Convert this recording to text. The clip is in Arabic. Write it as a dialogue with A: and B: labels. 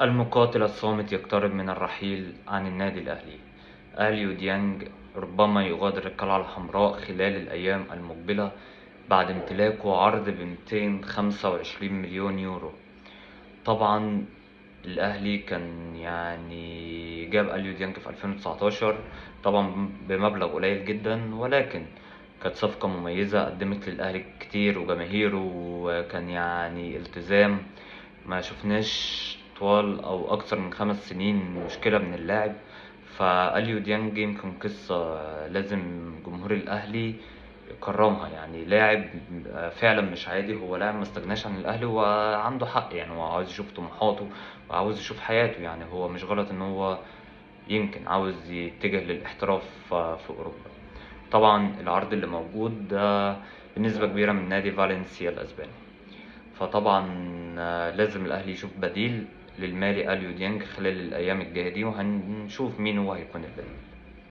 A: المقاتل الصامت يقترب من الرحيل عن النادي الأهلي. أليو ديانج ربما يغادر القلعة الحمراء خلال الأيام المقبلة بعد امتلاكه عرض ب225 مليون يورو. طبعا الأهلي كان جاب أليو ديانج في 2019، طبعا بمبلغ قليل جدا، ولكن كانت صفقة مميزة قدمت للأهلي كتير وجماهيره، وكان التزام ما شفناش طوال او اكتر من 5 سنين مشكلة من اللاعب. فاليو ديانج يمكن قصة لازم جمهور الاهلي يكرمها، لاعب فعلا مش عادي، هو لاعب ما استغناش عن الاهلي وعنده حق، هو عاوز يشوف طموحاته وعاوز يشوف حياته، هو مش غلط ان هو يمكن عاوز يتجه للاحتراف في اوروبا. طبعا العرض اللي موجود ده بنسبة كبيرة من نادي فالنسيا الاسباني، فطبعا لازم الأهلي يشوف بديل للمالي أليو ديانج خلال الأيام الجاية دي، وهنشوف مين هو هيكون البديل.